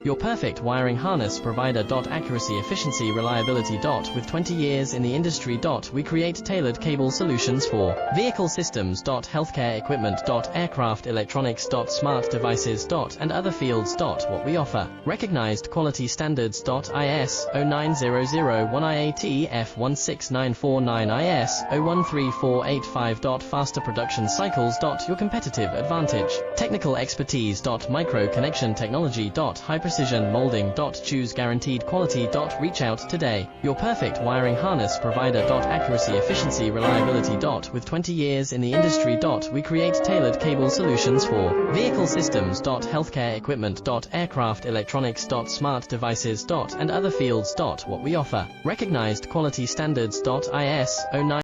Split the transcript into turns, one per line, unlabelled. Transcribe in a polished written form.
Your perfect wiring harness provider. Accuracy, efficiency, reliability. With 20 years in the industry. We create tailored cable solutions for vehicle systems. Healthcare equipment. Aircraft electronics. Smart devices. And other fields. What we offer. Recognized quality standards. IS 09001 IATF 16949 IS 013485. Faster production cycles. Your competitive advantage. Technical expertise. Micro connection technology. High precision molding. Choose guaranteed quality. Reach out today. Your perfect wiring harness provider. Accuracy, efficiency, reliability. With 20 years in the industry. We create tailored cable solutions for vehicle systems. Healthcare equipment. Aircraft electronics. Smart devices. And other fields. What we offer. Recognized quality standards. IS 09